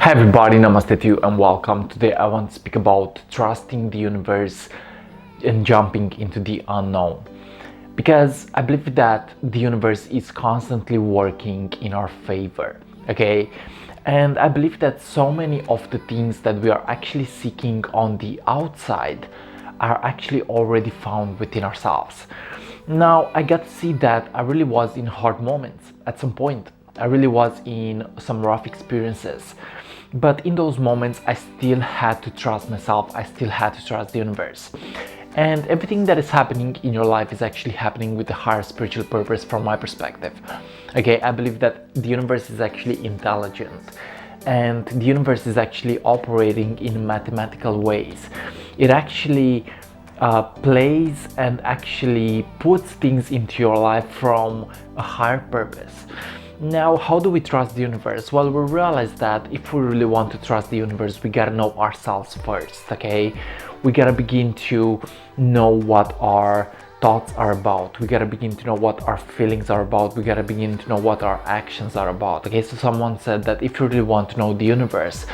Hi everybody, namaste to you and welcome. Today I want to speak about trusting the universe and jumping into the unknown, because I believe that the universe is constantly working in our favor, okay? And I believe that so many of the things that we are actually seeking on the outside are actually already found within ourselves. Now I got to see that I really was in hard moments at some point. I really was in some rough experiences, but in those moments I still had to trust myself. I still had to trust the universe, and everything that is happening in your life is actually happening with a higher spiritual purpose from my perspective. Okay, I believe that the universe is actually intelligent, and the universe is actually operating in mathematical ways. It actually plays and actually puts things into your life from a higher purpose. Now, how do we trust the universe? Well, we realize that if we really want to trust the universe, we gotta know ourselves first, okay? We gotta begin to know what our thoughts are about. We gotta begin to know what our feelings are about. We gotta begin to know what our actions are about, okay? So someone said that if you really want to know the universe,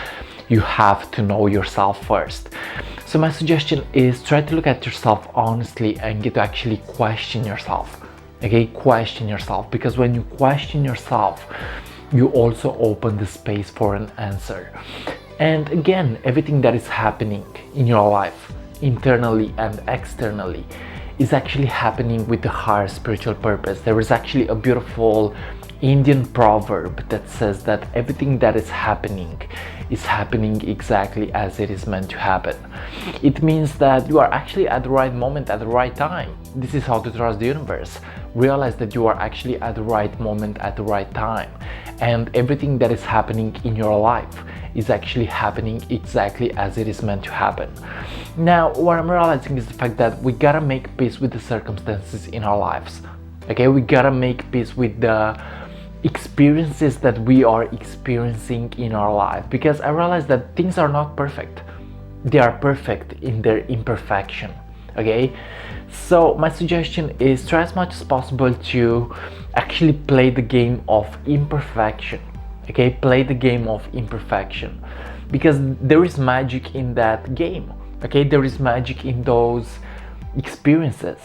you have to know yourself first. So my suggestion is try to look at yourself honestly and get to actually question yourself. Okay, question yourself, because when you question yourself, you also open the space for an answer. And again, everything that is happening in your life, internally and externally, is actually happening with a higher spiritual purpose. There is actually a beautiful Indian proverb that says that everything that is happening exactly as it is meant to happen. It means that you are actually at the right moment at the right time. This is how to trust the universe. Realize that you are actually at the right moment at the right time, and everything that is happening in your life is actually happening exactly as it is meant to happen. Now, what I'm realizing is the fact that we gotta make peace with the circumstances in our lives. Okay, we gotta make peace with the experiences that we are experiencing in our life, because I realize that things are not perfect. They are perfect in their imperfection. Okay, so my suggestion is try as much as possible to actually play the game of imperfection. Okay, play the game of imperfection, because there is magic in that game. Okay, there is magic in those experiences.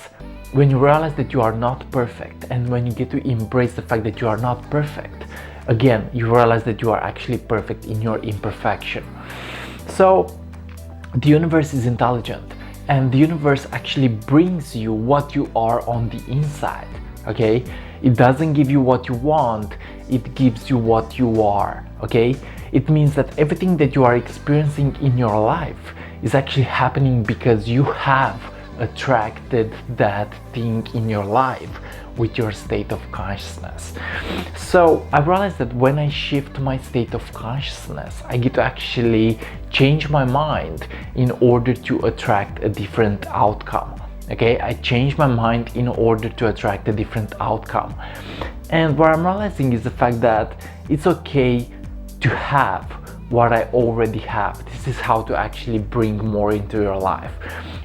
When you realize that you are not perfect, and when you get to embrace the fact that you are not perfect, again, you realize that you are actually perfect in your imperfection. So the universe is intelligent, and the universe actually brings you what you are on the inside. Okay, it doesn't give you what you want, it gives you what you are. Okay, it means that everything that you are experiencing in your life is actually happening because you have attracted that thing in your life with your state of consciousness. So I realized that when I shift my state of consciousness, I get to actually change my mind in order to attract a different outcome. Okay, I change my mind in order to attract a different outcome. And what I'm realizing is the fact that it's okay to have what I already have. This is how to actually bring more into your life.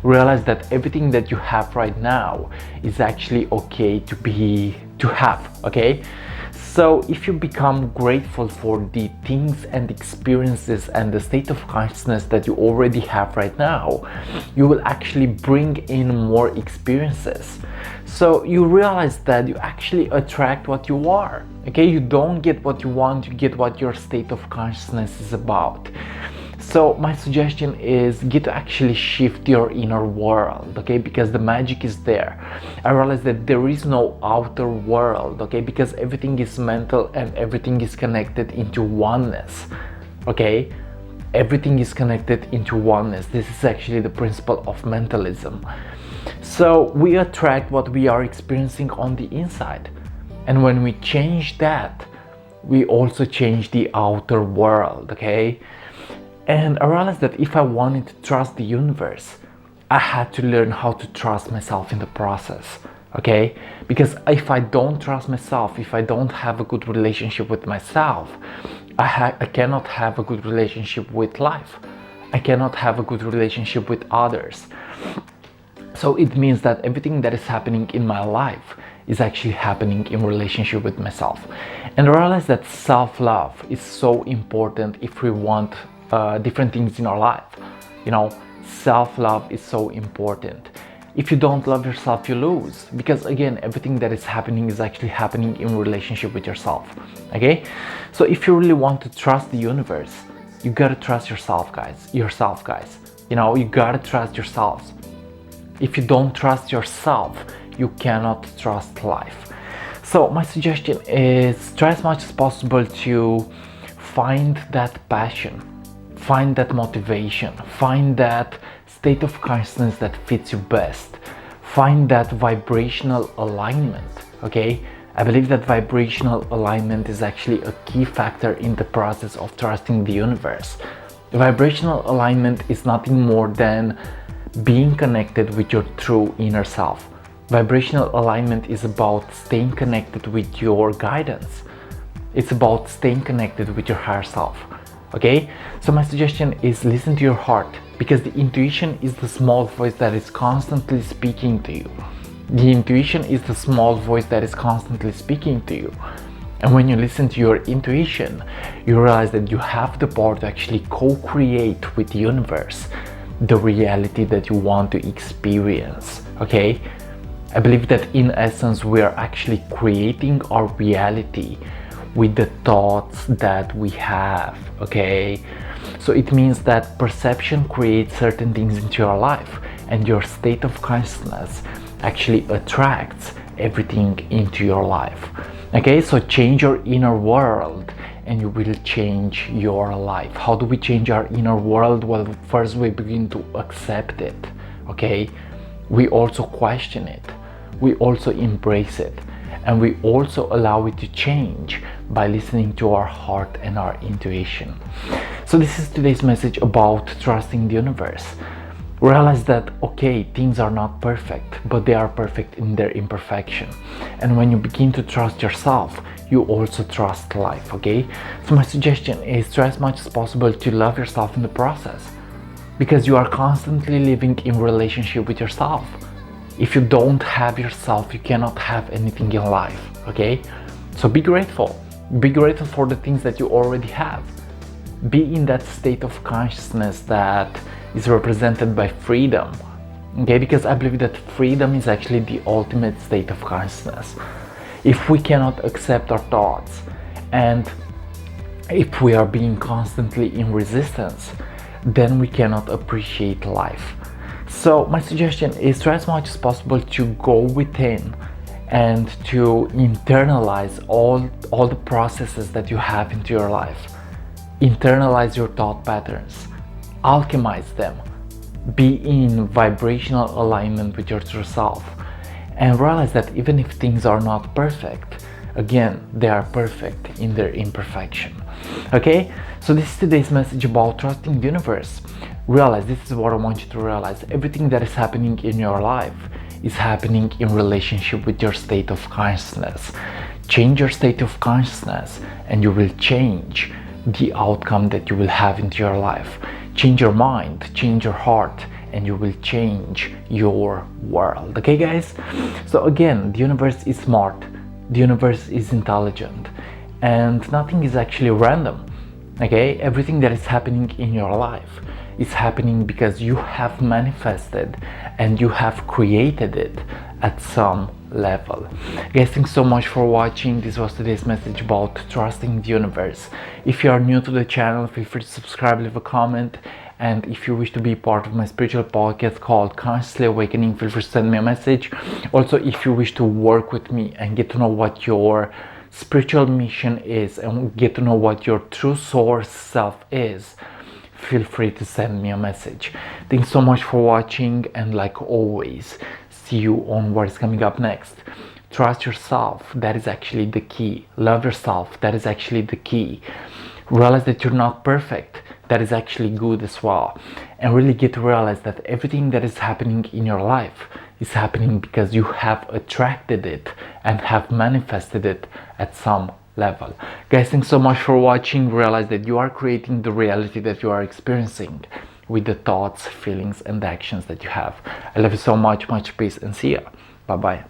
Realize that everything that you have right now is actually okay to have. Okay, so if you become grateful for the things and experiences and the state of consciousness that you already have right now, you will actually bring in more experiences. So you realize that you actually attract what you are. Okay, you don't get what you want, you get what your state of consciousness is about. So my suggestion is get to actually shift your inner world, okay, because the magic is there. I realize that there is no outer world, okay, because everything is mental and everything is connected into oneness. Okay, everything is connected into oneness. This is actually the principle of mentalism. So we attract what we are experiencing on the inside, and when we change that, we also change the outer world. Okay, and I realized that if I wanted to trust the universe, I had to learn how to trust myself in the process. Okay, because if I don't trust myself, if I don't have a good relationship with myself, I cannot have a good relationship with life. I cannot have a good relationship with others. So it means that everything that is happening in my life is actually happening in relationship with myself. And realize that self-love is so important if we want different things in our life. You know, self-love is so important. If you don't love yourself, you lose, because again, everything that is happening is actually happening in relationship with yourself. Okay, so if you really want to trust the universe, you gotta trust yourself, guys. You know, you gotta trust yourselves. If you don't trust yourself, you cannot trust life. So my suggestion is try as much as possible to find that passion, find that motivation, find that state of consciousness that fits you best, find that vibrational alignment. Okay, I believe that vibrational alignment is actually a key factor in the process of trusting the universe. Vibrational alignment is nothing more than being connected with your true inner self. Vibrational alignment is about staying connected with your guidance. It's about staying connected with your higher self. Okay, so my suggestion is listen to your heart, because the intuition is the small voice that is constantly speaking to you. The intuition is the small voice that is constantly speaking to you. And when you listen to your intuition, you realize that you have the power to actually co-create with the universe the reality that you want to experience. Okay, I believe that in essence we are actually creating our reality with the thoughts that we have. Okay, so it means that perception creates certain things into your life, and your state of consciousness actually attracts everything into your life. Okay, so change your inner world and you will change your life. How do we change our inner world? Well, first we begin to accept it. Okay, we also question it, we also embrace it, and we also allow it to change by listening to our heart and our intuition. So this is today's message about trusting the universe. Realize that, okay, things are not perfect, but they are perfect in their imperfection. And when you begin to trust yourself, you also trust life. Okay, so my suggestion is try as much as possible to love yourself in the process, because you are constantly living in relationship with yourself. If you don't have yourself, you cannot have anything in life. Okay, so be grateful for the things that you already have. Be in that state of consciousness that is represented by freedom. Okay, because I believe that freedom is actually the ultimate state of consciousness. If we cannot accept our thoughts, and if we are being constantly in resistance, then we cannot appreciate life. So my suggestion is try as much as possible to go within and to internalize all the processes that you have into your life. Internalize your thought patterns, alchemize them, be in vibrational alignment with your true self, and realize that even if things are not perfect, again, they are perfect in their imperfection. Okay, so this is today's message about trusting the universe. Realize, this is what I want you to realize: everything that is happening in your life is happening in relationship with your state of consciousness. Change your state of consciousness and you will change the outcome that you will have into your life. Change your mind, change your heart, and you will change your world. Okay, guys, so again, the universe is smart, the universe is intelligent, and nothing is actually random. Okay, everything that is happening in your life is happening because you have manifested and you have created it at some level. Guys, thanks so much for watching. This was today's message about trusting the universe. If you are new to the channel, feel free to subscribe, leave a comment, and if you wish to be part of my spiritual podcast called Consciously Awakening, feel free to send me a message. Also, if you wish to work with me and get to know what your spiritual mission is and get to know what your true source self is, feel free to send me a message. Thanks so much for watching, and like always, see you on what is coming up next. Trust yourself, that is actually the key. Love yourself, that is actually the key. Realize that you're not perfect, that is actually good as well. And really get to realize that everything that is happening in your life is happening because you have attracted it and have manifested it at some level. Guys, thanks so much for watching. Realize that you are creating the reality that you are experiencing with the thoughts, feelings, and actions that you have. I love you so much, much peace, and see ya. Bye bye.